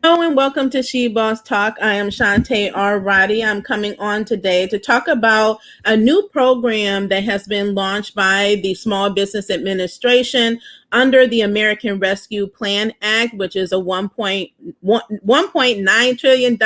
Hello and welcome to She Boss Talk. I am Shantae R. Roddy. I'm coming on today to talk about a new program that has been launched by the Small Business Administration under the American Rescue Plan Act, which is a $1.9 trillion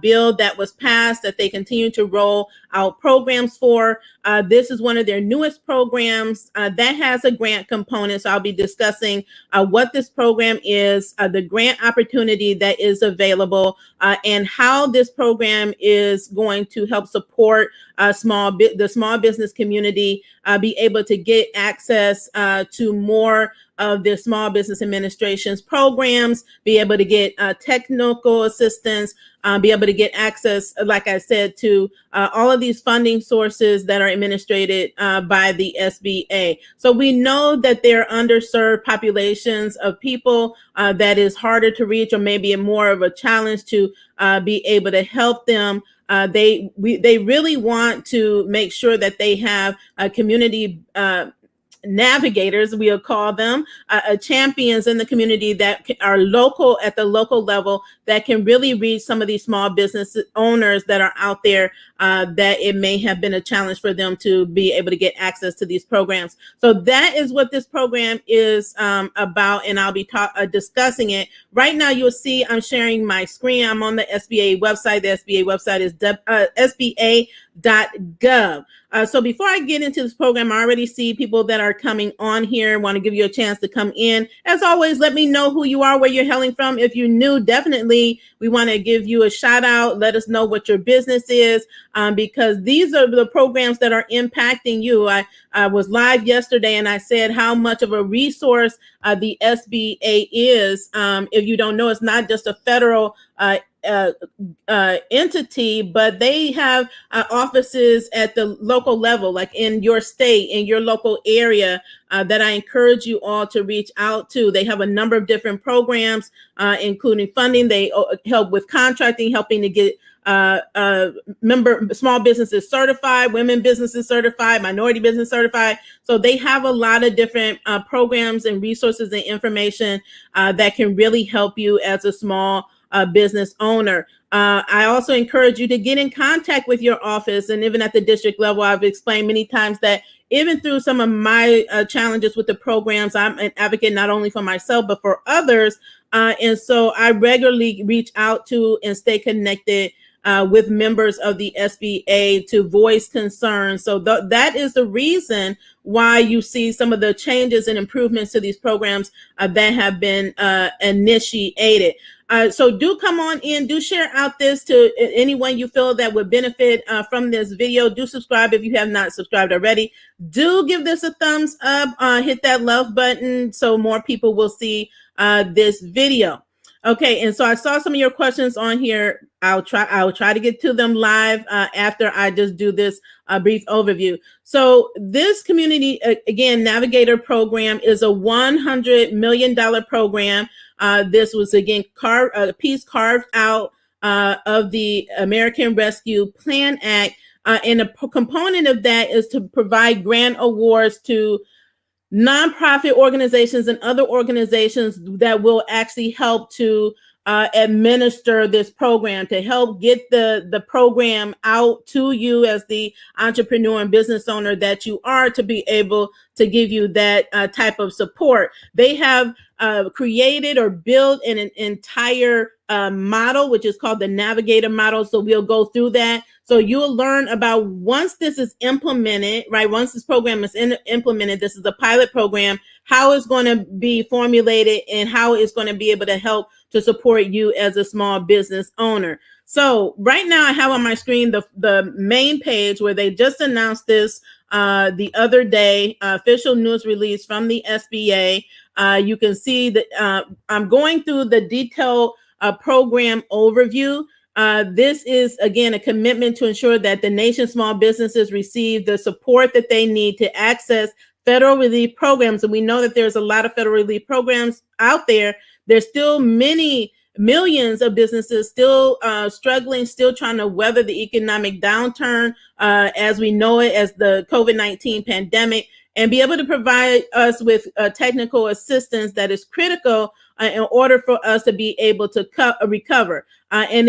bill that was passed that they continue to roll out programs for. This is one of their newest programs that has a grant component. So I'll be discussing what this program is, the grant opportunity that is available, and how this program is going to help support the small business community be able to get access to more of the Small Business Administration's programs, be able to get technical assistance, be able to get access, like I said, to all of these funding sources that are administered by the SBA. So we know that there are underserved populations of people that is harder to reach, or maybe more of a challenge to be able to help them. They really want to make sure that they have a community navigators, we'll call them, champions in the community that are local at the local level that can really reach some of these small business owners that are out there that it may have been a challenge for them to be able to get access to these programs. So that is what this program is about, and I'll be discussing it. Right now, you'll see I'm sharing my screen. I'm on the SBA website. The SBA website is sba.gov. So before I get into this program, I already see people that are coming on here. Want to give you a chance to come in. As always, let me know who you are, where you're hailing from. If you're new, definitely we want to give you a shout out. Let us know what your business is, because these are the programs that are impacting you. I was live yesterday and I said how much of a resource the SBA is. If you don't know, it's not just a federal entity, but they have offices at the local level, like in your state, in your local area, that I encourage you all to reach out to. They have a number of different programs, including funding. They help with contracting, helping to get small businesses certified, women businesses certified, minority business certified. So they have a lot of different programs and resources and information that can really help you as a small business owner. I also encourage you to get in contact with your office, and even at the district level, I've explained many times that even through some of my challenges with the programs, I'm an advocate not only for myself, but for others. And so I regularly reach out to and stay connected with members of the SBA to voice concerns. So that is the reason why you see some of the changes and improvements to these programs that have been initiated. So do come on in, do share out this to anyone you feel that would benefit from this video. Do subscribe if you have not subscribed already. Do give this a thumbs up, hit that love button so more people will see this video. Okay, and so I saw some of your questions on here. I'll try to get to them live after I just do this brief overview. So this Community Navigator program is a $100 million program. This was again a piece carved out of the American Rescue Plan Act, and a component of that is to provide grant awards to nonprofit organizations and other organizations that will actually help to administer this program, to help get the program out to you as the entrepreneur and business owner that you are, to be able to give you that type of support. They have created or built an entire model, which is called the Navigator model. So we'll go through that. So you'll learn about, once this is implemented, right? Once this program is implemented, this is a pilot program, how it's going to be formulated and how it's going to be able to help to support you as a small business owner. So right now I have on my screen the main page where they just announced this the other day, official news release from the SBA. You can see that I'm going through the detailed program overview. This is, again, a commitment to ensure that the nation's small businesses receive the support that they need to access federal relief programs. And we know that there's a lot of federal relief programs out there. There's still millions of businesses still struggling, still trying to weather the economic downturn as we know it, as the COVID-19 pandemic, and be able to provide us with technical assistance that is critical in order for us to be able to recover. And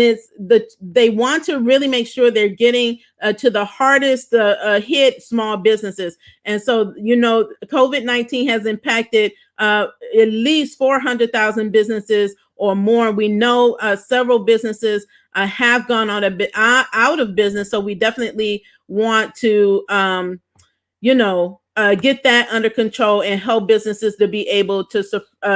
they want to really make sure they're getting to the hardest hit small businesses. And so, COVID-19 has impacted at least 400,000 businesses or more. We know several businesses have gone on out of business. So we definitely want to, get that under control and help businesses to be able to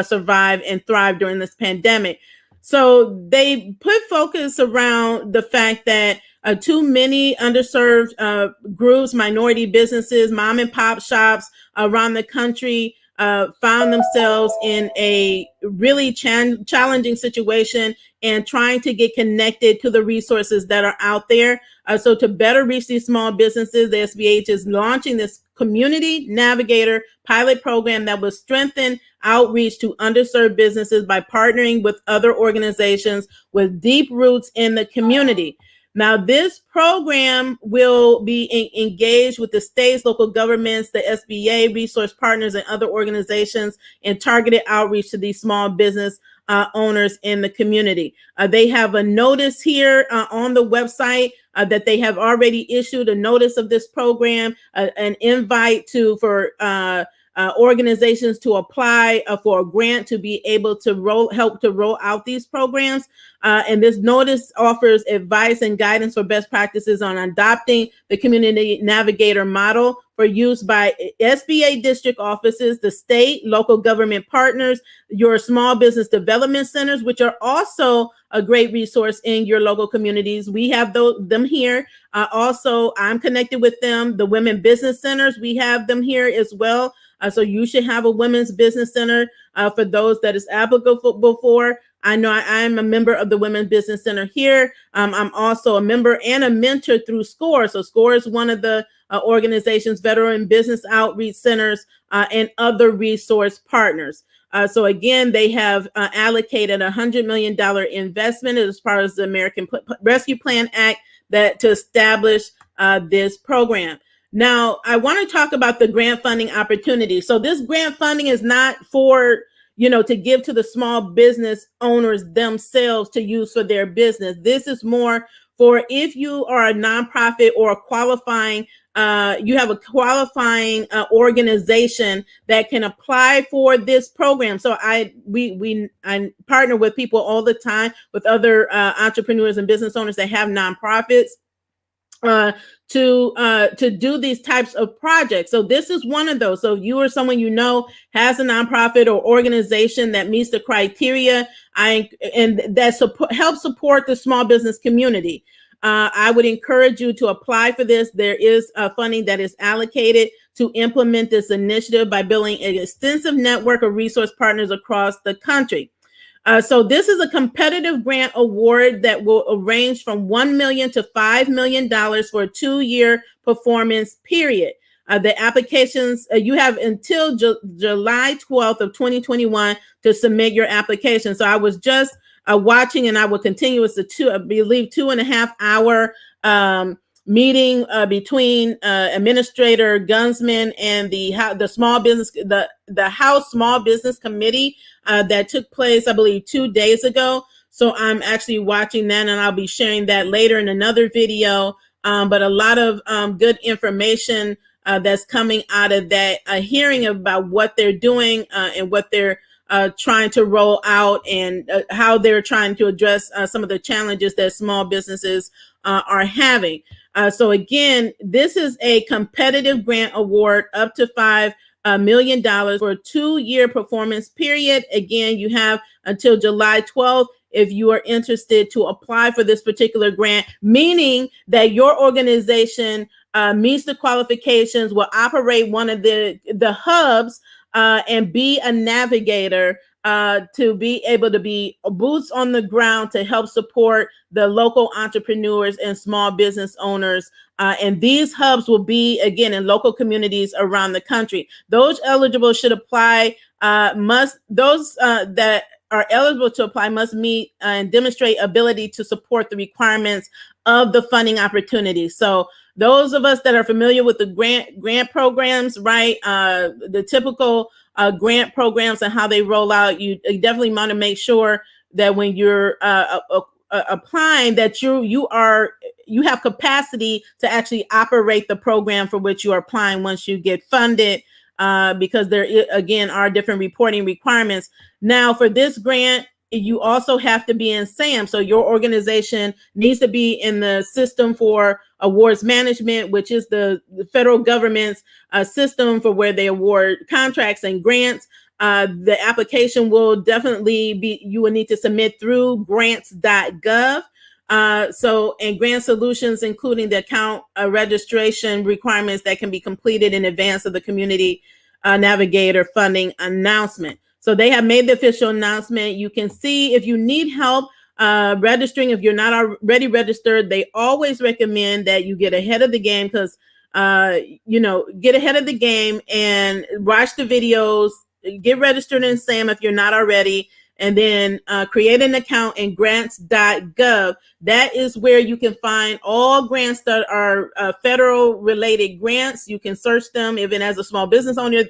survive and thrive during this pandemic. So they put focus around the fact that too many underserved groups, minority businesses, mom and pop shops around the country found themselves in a really challenging situation and trying to get connected to the resources that are out there. So to better reach these small businesses, the SBH is launching this Community Navigator Pilot Program that will strengthen outreach to underserved businesses by partnering with other organizations with deep roots in the community. Now, this program will be engaged with the states, local governments, the SBA, resource partners, and other organizations in targeted outreach to these small business owners in the community. They have a notice here on the website that they have already issued a notice of this program, an invite for organizations to apply for a grant to be able to help to roll out these programs. And this notice offers advice and guidance for best practices on adopting the Community Navigator model for use by SBA district offices, the state, local government partners, your small business development centers, which are also a great resource in your local communities. We have them here. Also, I'm connected with them. The women business centers, we have them here as well. So you should have a women's business center for those that is applicable for. I know I'm a member of the Women's Business Center here. I'm also a member and a mentor through SCORE. So SCORE is one of the organizations, veteran business outreach centers, and other resource partners. So again, they have allocated $100 million investment as part of the American Rescue Plan Act to establish this program. Now, I want to talk about the grant funding opportunity. So this grant funding is not for, to give to the small business owners themselves to use for their business. This is more for if you are a nonprofit or a qualifying, you have a qualifying organization that can apply for this program. So I partner with people all the time, with other entrepreneurs and business owners that have nonprofits to do these types of projects. So this is one of those. So if you or someone has a nonprofit or organization that meets the criteria, and that helps support the small business community, I would encourage you to apply for this. There is funding that is allocated to implement this initiative by building an extensive network of resource partners across the country. So this is a competitive grant award that will range from $1 million to $5 million for a 2-year performance period. The applications, you have until July 12th of 2021 to submit your application. So I was just watching, and I will continue. It's a 2.5 hour meeting between Administrator Gunsman and the small business, the House Small Business Committee that took place, I believe, 2 days ago. So I'm actually watching that, and I'll be sharing that later in another video. But a lot of good information that's coming out of that hearing about what they're doing and what they're trying to roll out, and how they're trying to address some of the challenges that small businesses are having. So again, this is a competitive grant award up to $5 million for a 2-year performance period. Again, you have until July 12th if you are interested to apply for this particular grant, meaning that your organization meets the qualifications, will operate one of the hubs and be a navigator to be able to be boots on the ground to help support the local entrepreneurs and small business owners. And these hubs will be, again, in local communities around the country. Those eligible should apply, that are eligible to apply must meet and demonstrate ability to support the requirements of the funding opportunity. So those of us that are familiar with the grant programs, right, the typical grant programs and how they roll out, you definitely want to make sure that when you're applying, that you have capacity to actually operate the program for which you are applying once you get funded, because there again are different reporting requirements. Now for this grant, you also have to be in SAM. So your organization needs to be in the system for awards management, which is the federal government's system for where they award contracts and grants. The application will definitely be, you will need to submit through grants.gov. And grant solutions, including the account registration requirements that can be completed in advance of the Community Navigator funding announcement. So they have made the official announcement. You can see if you need help registering, if you're not already registered, they always recommend that you get ahead of the game, because, get ahead of the game and watch the videos, get registered in SAM if you're not already, and then create an account in grants.gov. That is where you can find all grants that are federal related grants. You can search them. Even as a small business owner,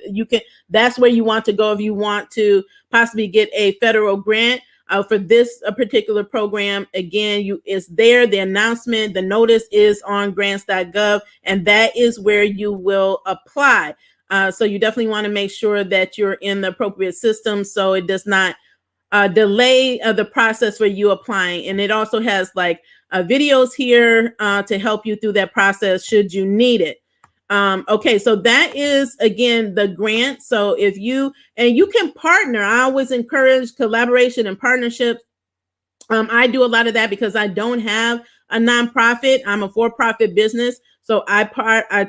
that's where you want to go if you want to possibly get a federal grant. For this particular program, again, it's there. The announcement, the notice is on grants.gov, and that is where you will apply. So you definitely want to make sure that you're in the appropriate system so it does not delay the process for you applying. And it also has videos here to help you through that process should you need it. Okay, so that is, again, the grant. So if you can partner, I always encourage collaboration and partnerships. I do a lot of that because I don't have a nonprofit. I'm a for-profit business. So I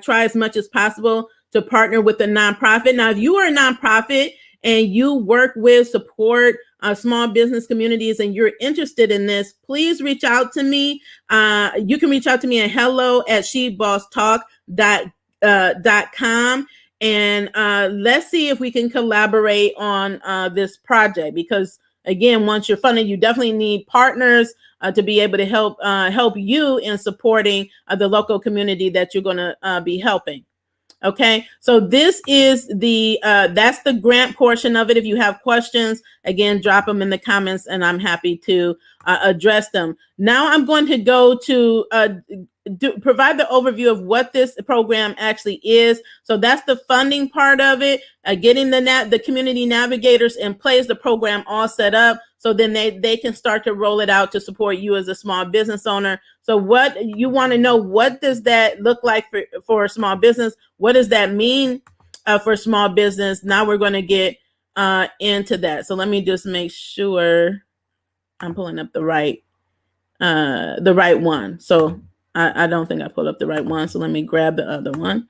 try as much as possible to partner with a nonprofit. Now, if you are a nonprofit and you work with, support small business communities, and you're interested in this, please reach out to me. You can reach out to me at hello@shebosstalk.com, and let's see if we can collaborate on this project, because again, once you're funded, you definitely need partners to be able to help you in supporting the local community that you're going to be helping. Okay, so this is that's the grant portion of it. If you have questions, again, drop them in the comments and I'm happy to address them. Now I'm going to go to provide the overview of what this program actually is. So that's the funding part of it, getting the community navigators in place, the program all set up, so then they can start to roll it out to support you as a small business owner. So what you want to know, what does that look like for a small business? What does that mean for small business? Now we're going to get into that. So let me just make sure I'm pulling up the right one. So I don't think I pulled up the right one. So let me grab the other one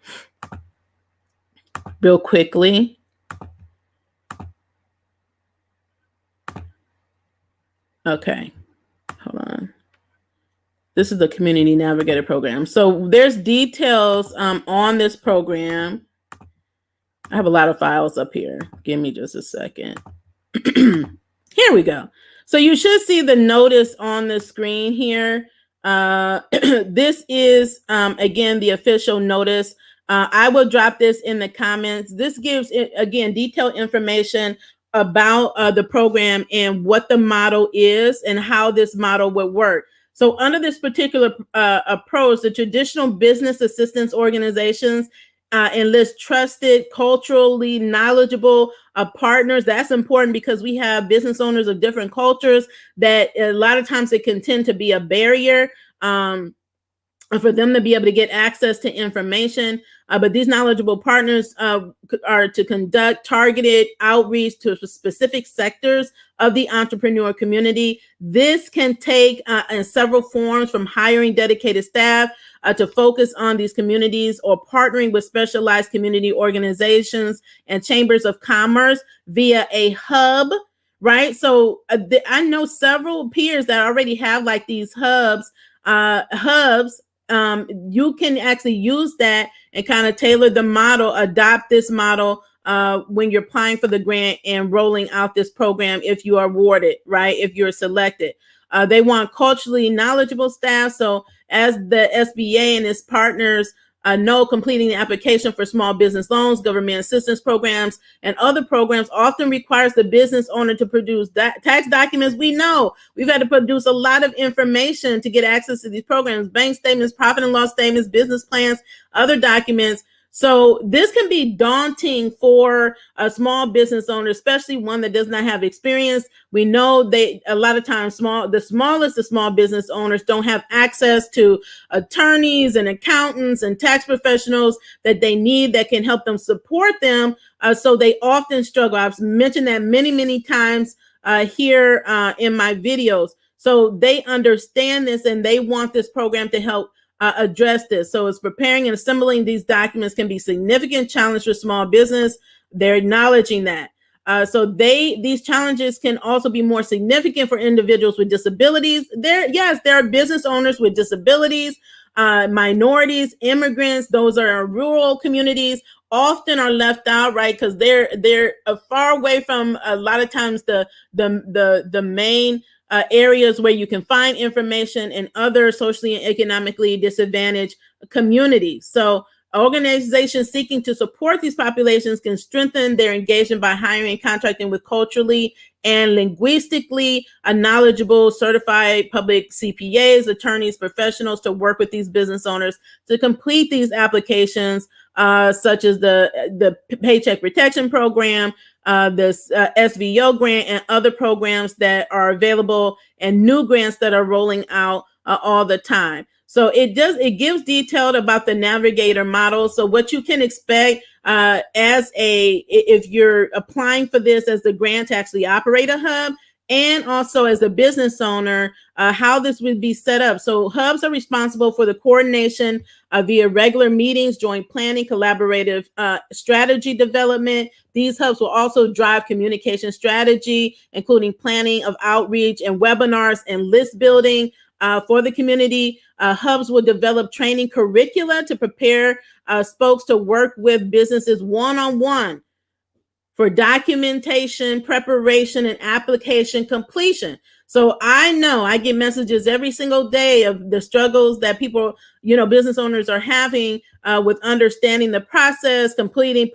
real quickly. Okay, hold on. This is the Community Navigator Program. So there's details on this program. I have a lot of files up here. Give me just a second. Here we go. So you should see the notice on the screen here. This is, again, the official notice. I will drop this in the comments. This gives, again, detailed information about the program and what the model is and how this model would work. So under this particular approach, the traditional business assistance organizations enlist trusted, culturally knowledgeable partners. That's important because we have business owners of different cultures that a lot of times it can tend to be a barrier for them to be able to get access to information. But these knowledgeable partners are to conduct targeted outreach to specific sectors of the entrepreneur community. This can take in several forms, from hiring dedicated staff to focus on these communities, or partnering with specialized community organizations and chambers of commerce via a hub, right? So I know several peers that already have these hubs. You can actually use that and kind of tailor the model, adopt this model when you're applying for the grant and rolling out this program if you are awarded, right? If you're selected. They want culturally knowledgeable staff. So as the SBA and its partners know completing the application for small business loans, government assistance programs, and other programs often requires the business owner to produce tax documents. We know we've had to produce a lot of information to get access to these programs: bank statements, profit and loss statements, business plans, other documents. So this can be daunting for a small business owner, especially one that does not have experience. We know a lot of times the smallest of small business owners don't have access to attorneys and accountants and tax professionals that they need that can help them support them. So they often struggle. I've mentioned that many, many times here in my videos. So they understand this and they want this program to help address this. So it's preparing and assembling these documents can be a significant challenge for small business. They're acknowledging that. So these challenges can also be more significant for individuals with disabilities. There are business owners with disabilities, minorities, immigrants. Those are rural communities often are left out, right? Because they're far away from a lot of times the main areas where you can find information in other socially and economically disadvantaged communities. So organizations seeking to support these populations can strengthen their engagement by hiring and contracting with culturally and linguistically knowledgeable certified public CPAs, attorneys, professionals to work with these business owners to complete these applications, such as the Paycheck Protection Program, this SVO grant, and other programs that are available, and new grants that are rolling out all the time. So it gives detailed about the Navigator model. So what you can expect if you're applying for this as the grant to actually operate a hub, and also as a business owner, how this would be set up. So hubs are responsible for the coordination via regular meetings, joint planning, collaborative strategy development. These hubs will also drive communication strategy, including planning of outreach and webinars and list building for the community. Hubs will develop training curricula to prepare spokes to work with businesses one-on-one for documentation, preparation, and application completion. So I know I get messages every single day of the struggles that people, business owners are having with understanding the process, preparing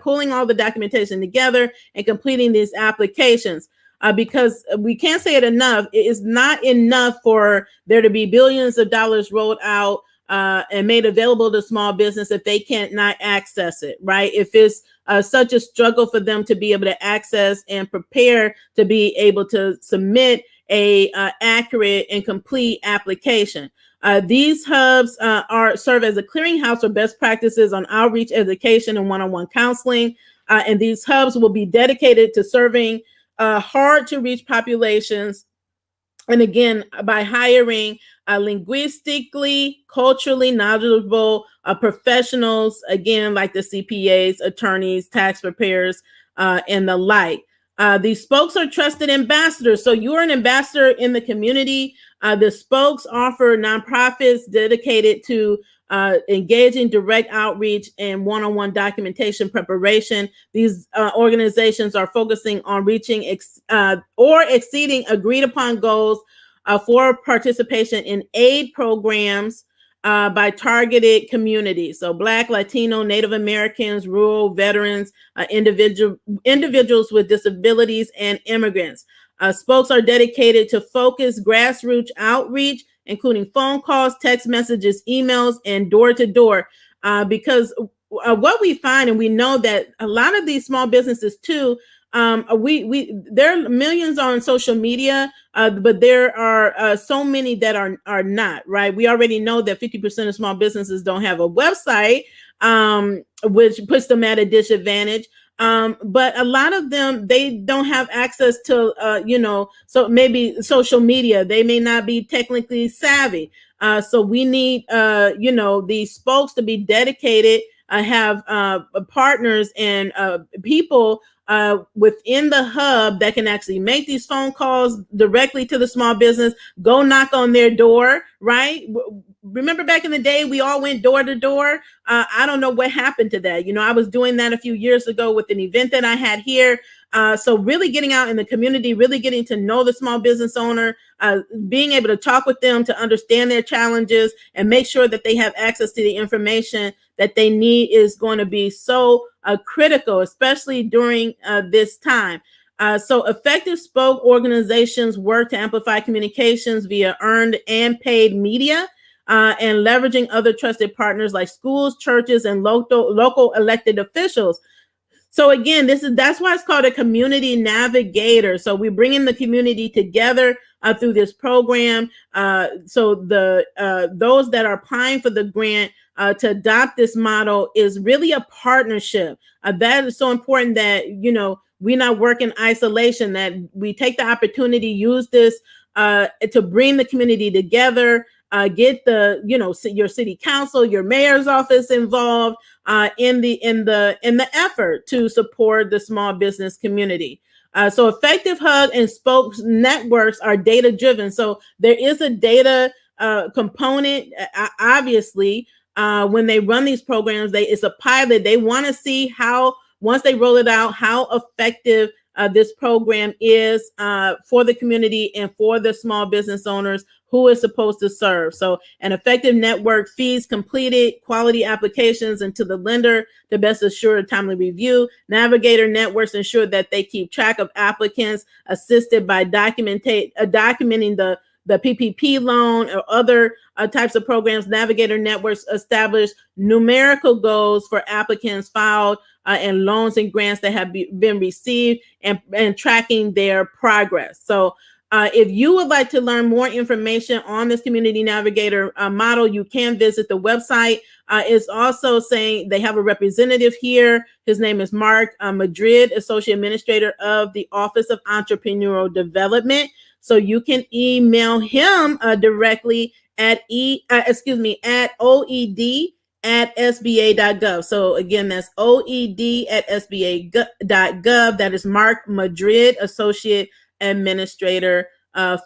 pulling all the documentation together and completing these applications. Because we can't say it enough, it is not enough for there to be billions of dollars rolled out and made available to small business if they can't not access it, right? If it's such a struggle for them to be able to access and prepare to be able to submit a accurate and complete application. These hubs serve as a clearinghouse for best practices on outreach, education, and one-on-one counseling. And these hubs will be dedicated to serving hard to reach populations. And again, by hiring linguistically, culturally knowledgeable professionals, again, like the CPAs, attorneys, tax preparers, and the like. These spokes are trusted ambassadors. So you're an ambassador in the community. The spokes offer nonprofits dedicated to engaging direct outreach and one-on-one documentation preparation. These organizations are focusing on reaching or exceeding agreed upon goals for participation in aid programs by targeted communities. So Black, Latino, Native Americans, rural, veterans, individuals with disabilities, and immigrants. Spokes are dedicated to focused grassroots outreach, including phone calls, text messages, emails, and door-to-door. Because what we find, and we know that a lot of these small businesses too, there are millions on social media, but there are so many that are not, right? We already know that 50% of small businesses don't have a website, which puts them at a disadvantage. But a lot of them, they don't have access to, so maybe social media. They may not be technically savvy. So we need, these spokes to be dedicated, have partners and people within the hub that can actually make these phone calls directly to the small business, go knock on their door, right? Remember back in the day, we all went door to door. I don't know what happened to that. I was doing that a few years ago with an event that I had here. So really getting out in the community, really getting to know the small business owner, being able to talk with them to understand their challenges and make sure that they have access to the information that they need is going to be so critical, especially during this time. So effective spoke organizations work to amplify communications via earned and paid media, and leveraging other trusted partners like schools, churches, and local elected officials. So again, that's why it's called a community navigator. So we're bringing the community together through this program. So those that are applying for the grant to adopt this model is really a partnership. That is so important that we not work in isolation. That we take the opportunity, use this to bring the community together. Get your city council, your mayor's office involved in the effort to support the small business community. So effective hub and spokes networks are data driven. So there is a data component. Obviously, when they run these programs, it's a pilot. They want to see how, once they roll it out, how effective this program is for the community and for the small business owners who is supposed to serve. So an effective network feeds completed quality applications into the lender to best assure a timely review. Navigator networks ensure that they keep track of applicants, assisted by documenting the PPP loan or other types of programs. Navigator networks establish numerical goals for applicants filed and loans and grants that have been received, and tracking their progress. So if you would like to learn more information on this Community Navigator model, you can visit the website. It's also saying they have a representative here. His name is Mark Madrid, Associate Administrator of the Office of Entrepreneurial Development. So you can email him directly at oed@sba.gov. So again, that's oed@sba.gov. That is Mark Madrid, Associate Administrator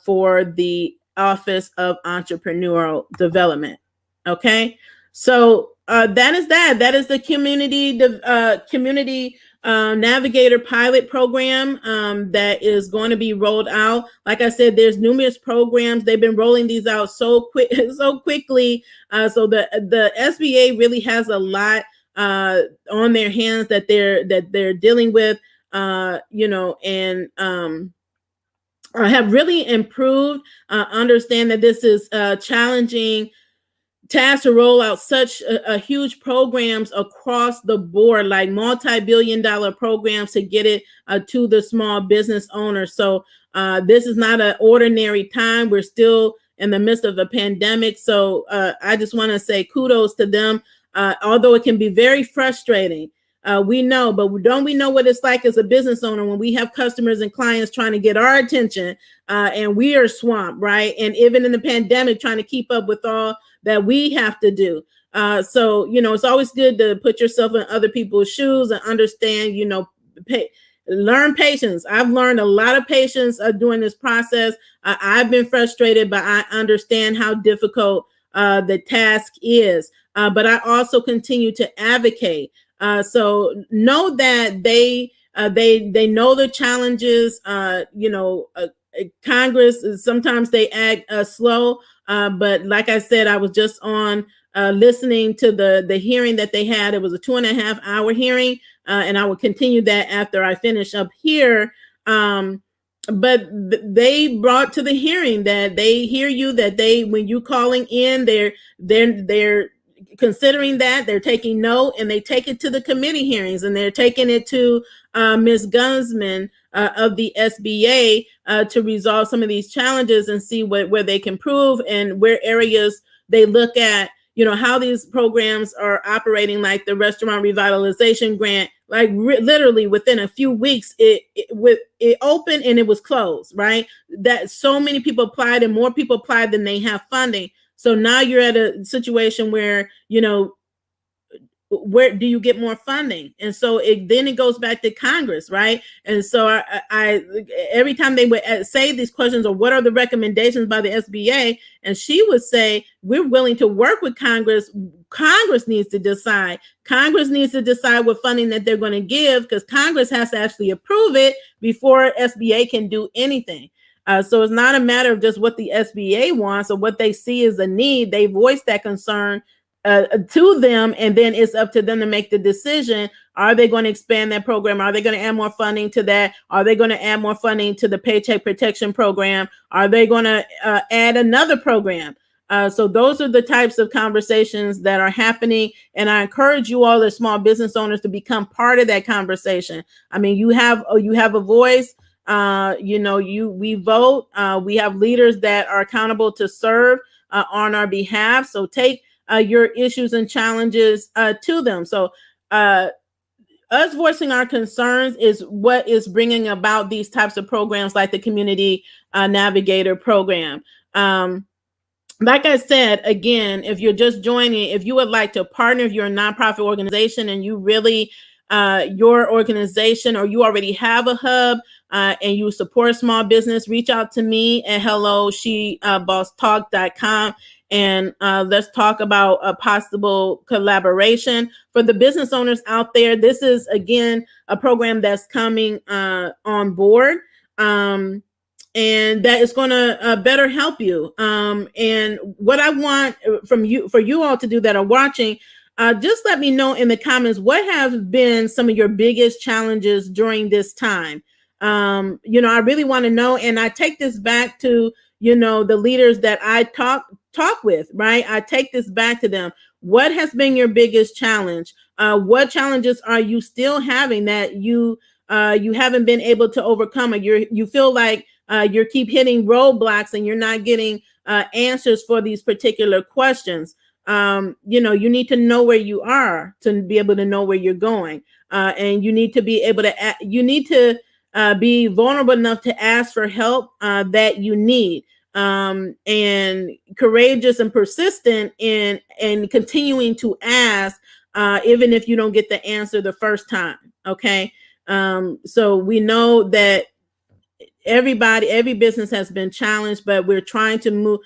for the Office of Entrepreneurial Development. Okay, so that is the Community Navigator Pilot Program that is going to be rolled out. Like I said, there's numerous programs. They've been rolling these out so quickly. So the SBA really has a lot on their hands that they're dealing with. And have really improved. Understand that this is challenging task to roll out such a huge programs across the board, like multi-billion-dollar programs to get it to the small business owner. So this is not an ordinary time. We're still in the midst of a pandemic. So I just want to say kudos to them, although it can be very frustrating. We know, but don't we know what it's like as a business owner when we have customers and clients trying to get our attention and we are swamped, right? And even in the pandemic, trying to keep up with all that we have to do. So, it's always good to put yourself in other people's shoes and understand, learn patience. I've learned a lot of patience during this process. I've been frustrated, but I understand how difficult the task is. But I also continue to advocate. So know that they know the challenges. Congress, sometimes they act slow. But like I said, I was just on listening to the hearing that they had. It was a 2.5 hour hearing, and I will continue that after I finish up here. But they brought to the hearing that they hear you, that when you calling in, they're considering that, they're taking note, and they take it to the committee hearings, and they're taking it to Ms. Gunsman of the SBA to resolve some of these challenges and see where they can improve and where areas they look at, how these programs are operating, like the restaurant revitalization grant. Like literally within a few weeks, it opened and it was closed, right? That so many people applied, and more people applied than they have funding. So now you're at a situation where, where do you get more funding? And so then it goes back to Congress, right? And so I every time they would say these questions, or what are the recommendations by the SBA, and she would say, we're willing to work with Congress. Congress needs to decide. Congress needs to decide what funding that they're going to give, because Congress has to actually approve it before SBA can do anything. So it's not a matter of just what the SBA wants or what they see as a need. They voice that concern to them, and then it's up to them to make the decision. Are they going to expand that program? Are they going to add more funding to that? Are they going to add more funding to the Paycheck Protection Program? Are they going to add another program? So those are the types of conversations that are happening, and I encourage you all as small business owners to become part of that conversation. I mean, you have a voice. We vote. We have leaders that are accountable to serve on our behalf. So take your issues and challenges to them. So us voicing our concerns is what is bringing about these types of programs like the Community Navigator Program. Like I said, again, if you're just joining, if you would like to partner, if you're a nonprofit organization and you really, your organization, or you already have a hub and you support small business, reach out to me at hello@shebosstalk.com. And let's talk about a possible collaboration. For the business owners out there, this is, again, a program that's coming on board. And that is going to better help you. And what I want from you, for you all to do that are watching, just let me know in the comments, what have been some of your biggest challenges during this time? I really want to know. And I take this back to, the leaders that I talk with, right? I take this back to them. What has been your biggest challenge? What challenges are you still having that you haven't been able to overcome, or you feel like you keep hitting roadblocks and you're not getting answers for these particular questions? You need to know where you are to be able to know where you're going. And you need to be able to, be vulnerable enough to ask for help that you need. And courageous and persistent in continuing to ask, even if you don't get the answer the first time. Okay. So we know that every business has been challenged, but we're trying to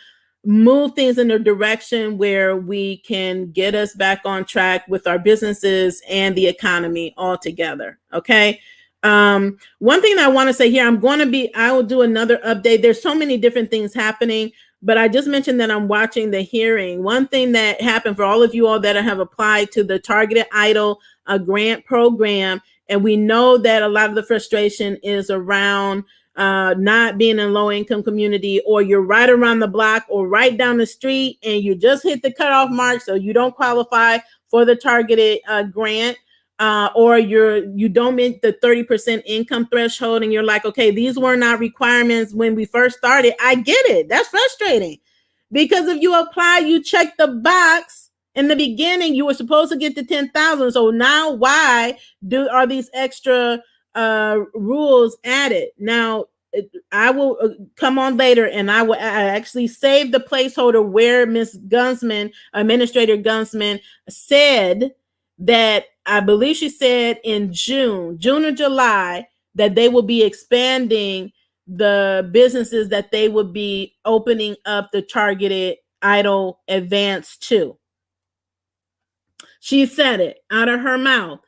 move things in a direction where we can get us back on track with our businesses and the economy all together. Okay. One thing that I want to say here, I will do another update. There's so many different things happening, but I just mentioned that I'm watching the hearing. One thing that happened for all of you all that have applied to the Targeted EIDL grant program, and we know that a lot of the frustration is around not being in low income community, or you're right around the block or right down the street and you just hit the cutoff mark, so you don't qualify for the targeted grant. Or you don't meet the 30% income threshold, and you're like, okay, these were not requirements when we first started. I get it. That's frustrating, because if you apply, you check the box in the beginning, you were supposed to get the 10,000. So now why are these extra rules added? Now, I will come on later, and I actually save the placeholder where Ms. Gunsman, Administrator Gunsman, said that, I believe she said in June or July, that they will be expanding the businesses that they would be opening up the Targeted EIDL advance to. She said it out of her mouth.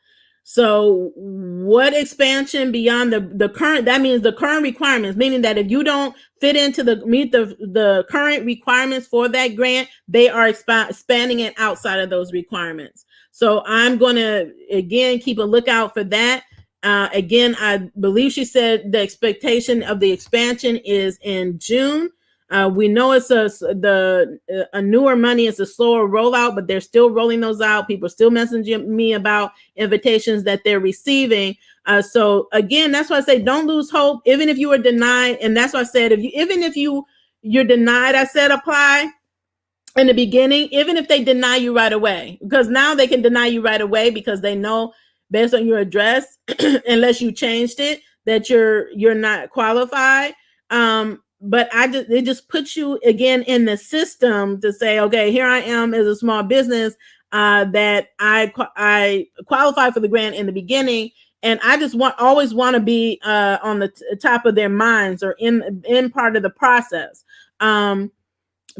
So what expansion beyond the current? That means the current requirements, meaning that if you don't fit into meet the current requirements for that grant, they are expanding it outside of those requirements. So I'm going to, again, keep a lookout for that. Again, I believe she said the expectation of the expansion is in June. We know it's a newer money. It's a slower rollout, but they're still rolling those out. People are still messaging me about invitations that they're receiving. So again, that's why I say don't lose hope, even if you were denied. And that's why I said, even if you're denied, I said apply in the beginning, even if they deny you right away, because now they can deny you right away because they know based on your address, unless you changed it, that you're not qualified. But it just puts you again in the system to say, okay, here I am as a small business. that I qualified for the grant in the beginning, and I just always want to be on the top of their minds or in part of the process.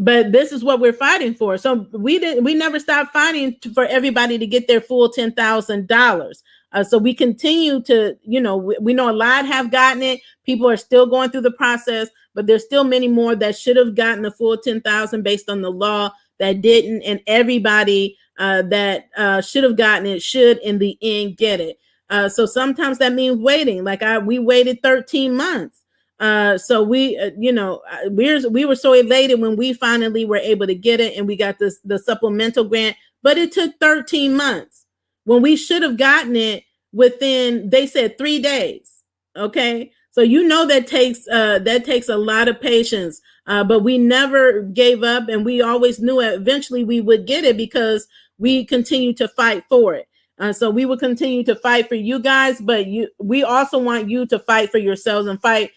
But this is what we're fighting for. So we never stopped fighting for everybody to get their full $10,000. So we continue to, we know a lot have gotten it. People are still going through the process, but there's still many more that should have gotten the full 10,000 based on the law that didn't, and everybody that should have gotten it should in the end get it. So sometimes that means waiting. Like we waited 13 months. So we were so elated when we finally were able to get it and we got the supplemental grant, but it took 13 months when we should have gotten it within, they said 3 days. Okay. So that takes a lot of patience, but we never gave up, and we always knew eventually we would get it because we continue to fight for it. So we will continue to fight for you guys, but we also want you to fight for yourselves and fight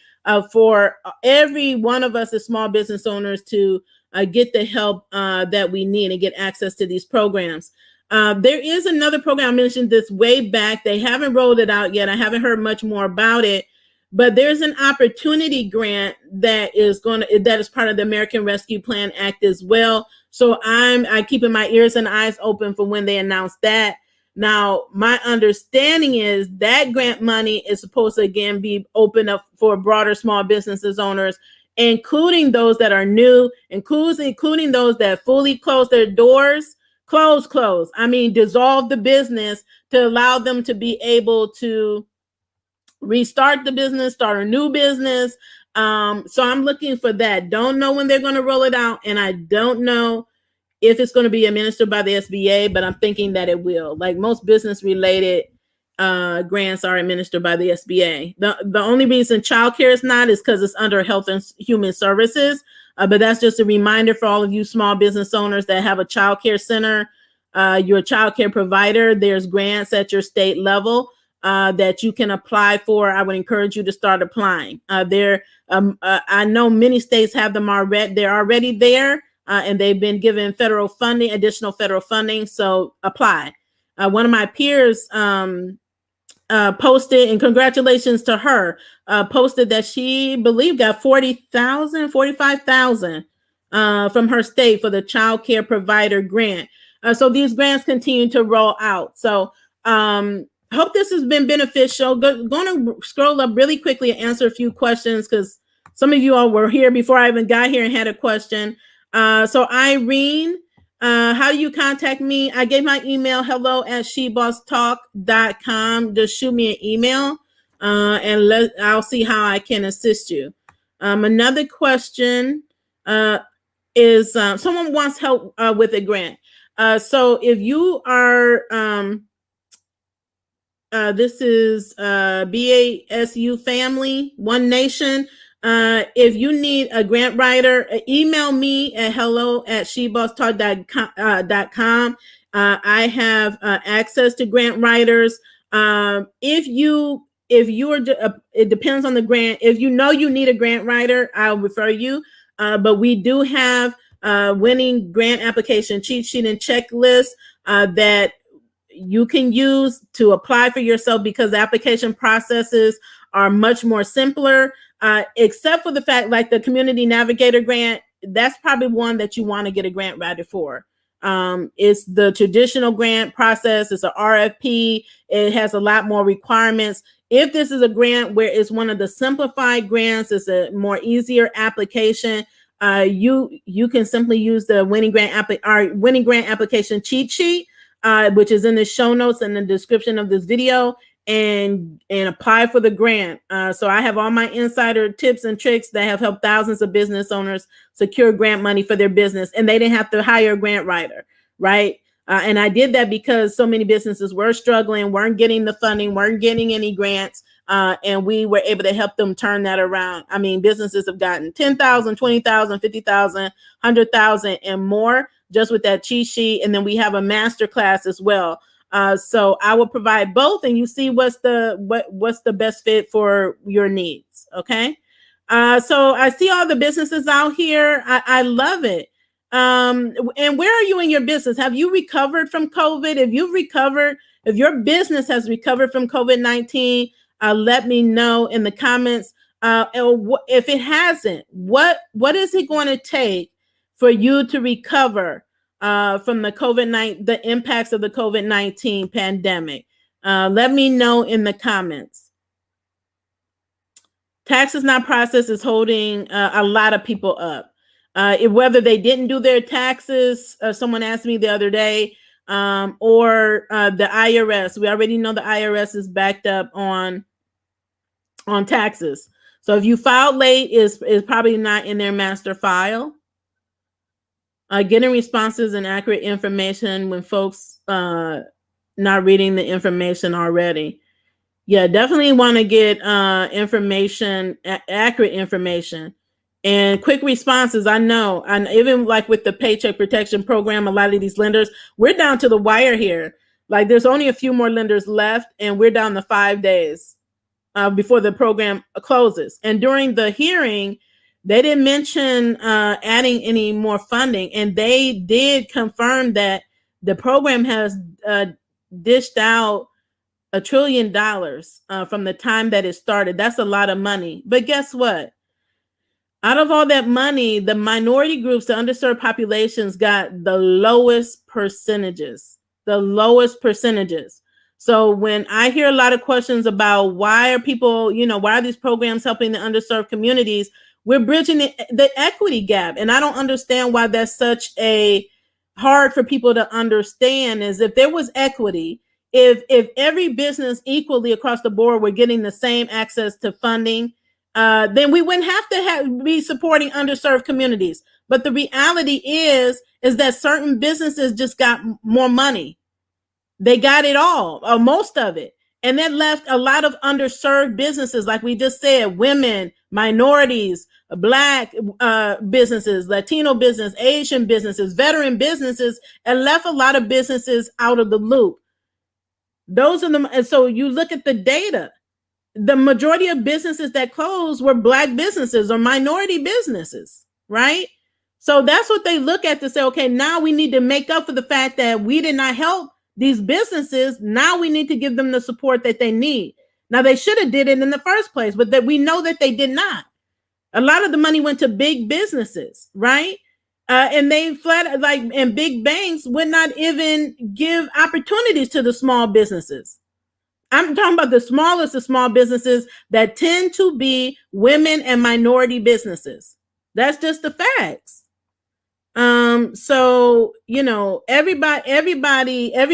for every one of us as small business owners to get the help that we need and get access to these programs. There is another program, I mentioned this way back. They haven't rolled it out yet. I haven't heard much more about it, but there's an opportunity grant that is part of the American Rescue Plan Act as well. So I'm keeping my ears and eyes open for when they announce that. Now, my understanding is that grant money is supposed to again be opened up for broader small businesses owners, including those that are new, including those that fully close their doors, close. I mean, dissolve the business to allow them to be able to restart the business, start a new business. So I'm looking for that. Don't know when they're going to roll it out, and I don't know if it's going to be administered by the SBA, but I'm thinking that it will. Like most business related grants are administered by the SBA. The only reason childcare is not is because it's under Health and Human Services. But that's just a reminder for all of you small business owners that have a childcare center, you're a childcare provider. There's grants at your state level that you can apply for. I would encourage you to start applying. I know many states have them already. They're already there. And they've been given additional federal funding. So apply. One of my peers posted, and congratulations to her, posted that she believed got 45,000 from her state for the child care provider grant. So these grants continue to roll out. So hope this has been beneficial. Going to scroll up really quickly and answer a few questions because some of you all were here before I even got here and had a question. So Irene, how do you contact me? I gave my email, hello@shebosstalk.com. Just shoot me an email, and I'll see how I can assist you. Another question is someone wants help with a grant. So if you are, this is BASU family, One Nation. If you need a grant writer, email me at hello@shebosstalk.com. I have access to grant writers. If you are, it depends on the grant. If you need a grant writer, I'll refer you. But we do have winning grant application cheat sheet and checklist that you can use to apply for yourself, because the application processes are much more simpler. Except for the fact, like the Community Navigator grant, that's probably one that you want to get a grant writer for. It's the traditional grant process. It's a RFP. It has a lot more requirements. If this is a grant where it's one of the simplified grants, it's a more easier application. You can simply use the winning grant application cheat sheet, which is in the show notes and the description of this video, and apply for the grant. So I have all my insider tips and tricks that have helped thousands of business owners secure grant money for their business, and they didn't have to hire a grant writer, right? And I did that because so many businesses were struggling, weren't getting the funding, weren't getting any grants, and we were able to help them turn that around. I mean, businesses have gotten 10,000, 20,000, 50,000, 100,000 and more just with that cheat sheet. And then we have a master class as well. So I will provide both, and you see what's the best fit for your needs. Okay. So I see all the businesses out here. I love it. And where are you in your business? Have you recovered from COVID? If you've recovered, if your business has recovered from COVID-19, let me know in the comments. If it hasn't, what is it going to take for you to recover from the COVID-19, the impacts of the COVID-19 pandemic? Let me know in the comments. Taxes not processed is holding a lot of people up. Whether they didn't do their taxes, someone asked me the other day, or the IRS. We already know the IRS is backed up on taxes. So if you filed late, is probably not in their master file. Getting responses and accurate information when folks not reading the information already. Yeah, definitely want to get information, accurate information, and quick responses. I know, and even like with the Paycheck Protection Program, a lot of these lenders, we're down to the wire here. Like there's only a few more lenders left, and we're down to 5 days before the program closes. And during the hearing, they didn't mention adding any more funding, and they did confirm that the program has dished out $1 trillion from the time that it started. That's a lot of money. But guess what? Out of all that money, the minority groups, the underserved populations got the lowest percentages. The lowest percentages. So when I hear a lot of questions about why are people, why are these programs helping the underserved communities? We're bridging the equity gap. And I don't understand why that's such a hard for people to understand. Is if there was equity, if every business equally across the board were getting the same access to funding, then we wouldn't have to be supporting underserved communities. But the reality is that certain businesses just got more money. They got it all, or most of it. And that left a lot of underserved businesses, like we just said, women, minorities, Black businesses, Latino business, Asian businesses, veteran businesses, and left a lot of businesses out of the loop. Those are the, and so you look at the data, the majority of businesses that closed were Black businesses or minority businesses, right? So that's what they look at to say, okay, now we need to make up for the fact that we did not help these businesses. Now we need to give them the support that they need. Now they should have did it in the first place, but that we know that they did not. A lot of the money went to big businesses, right? And they and big banks would not even give opportunities to the small businesses. I'm talking about the smallest of small businesses that tend to be women and minority businesses. That's just the facts. So every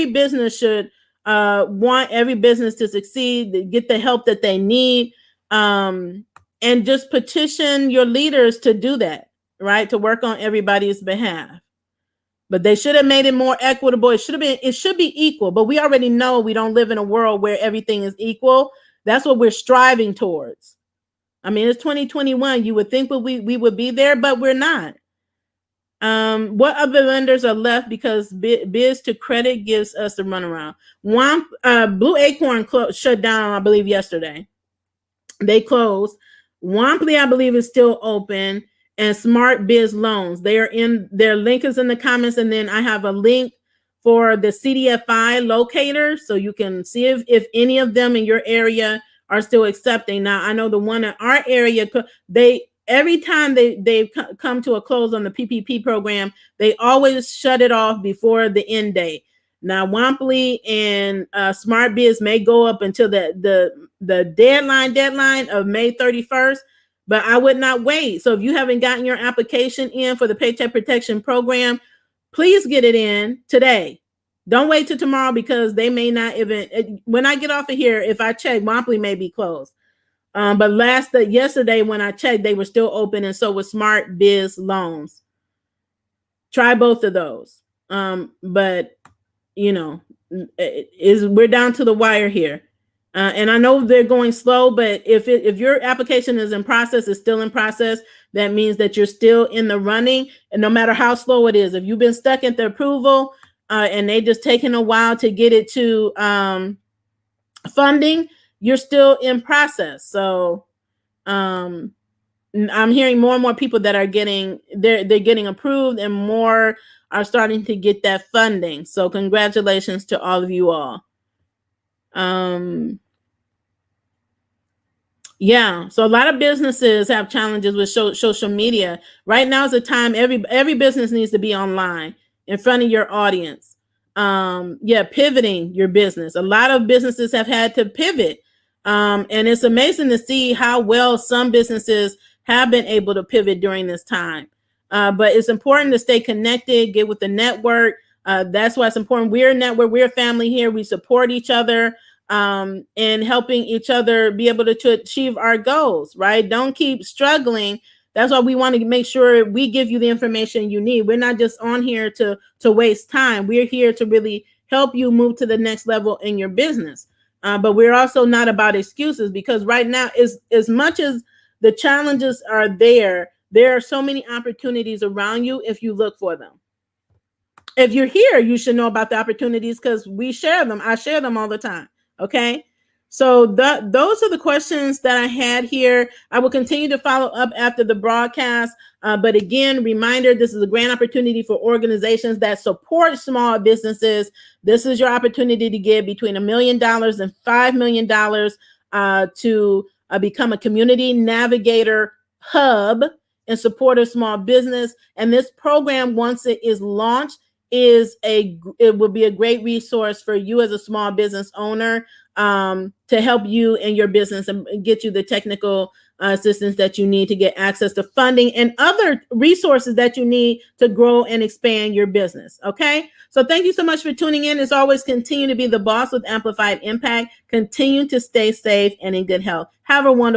business should want every business to succeed, get the help that they need, and just petition your leaders to do that, right? To work on everybody's behalf. But they should have made it more equitable. It should be equal, but we already know we don't live in a world where everything is equal. That's what we're striving towards. I mean, it's 2021. You would think we would be there, but we're not. What other lenders are left because Biz to Credit gives us the runaround? Blue Acorn shut down, I believe, yesterday. They closed. Womply, I believe, is still open. And Smart Biz Loans. Their link is in the comments, and then I have a link for the CDFI locator, so you can see if any of them in your area are still accepting. Now, I know the one in our area, every time they come to a close on the PPP program, they always shut it off before the end date. Now, Womply and Smart Biz may go up until the deadline of May 31st. But I would not wait. So if you haven't gotten your application in for the Paycheck Protection Program, please get it in today. Don't wait till tomorrow, because they may not even, when I get off of here, if I check, Womply may be closed. But yesterday when I checked, they were still open, and so was Smart Biz Loans. Try both of those. But we're down to the wire here. And I know they're going slow, but if your application is in process, is still in process, that means that you're still in the running. And no matter how slow it is, if you've been stuck at the approval and they just taking a while to get it to funding, you're still in process. So I'm hearing more and more people that are they're getting approved, and more are starting to get that funding. So congratulations to all of you all. Yeah, so a lot of businesses have challenges with social media. Right now is the time every business needs to be online in front of your audience. Yeah, pivoting your business. A lot of businesses have had to pivot. And it's amazing to see how well some businesses have been able to pivot during this time. But it's important to stay connected, get with the network. That's why it's important. We're a network, we're a family here. We support each other, and helping each other be able to achieve our goals, right? Don't keep struggling. That's why we want to make sure we give you the information you need. We're not just on here to waste time. We're here to really help you move to the next level in your business. But we're also not about excuses, because right now, as much as the challenges are there are so many opportunities around you if you look for them. If you're here, you should know about the opportunities, because we share them. I share them all the time. Okay. So those are the questions that I had here. I will continue to follow up after the broadcast. But again, reminder, this is a grant opportunity for organizations that support small businesses. This is your opportunity to give between $1 million and $5 million to become a community navigator hub in support of small business. And this program, once it is launched, it will be a great resource for you as a small business owner, to help you in your business and get you the technical assistance that you need to get access to funding and other resources that you need to grow and expand your business. Okay. So thank you so much for tuning in. As always, continue to be the boss with amplified impact. Continue to stay safe and in good health. Have a wonderful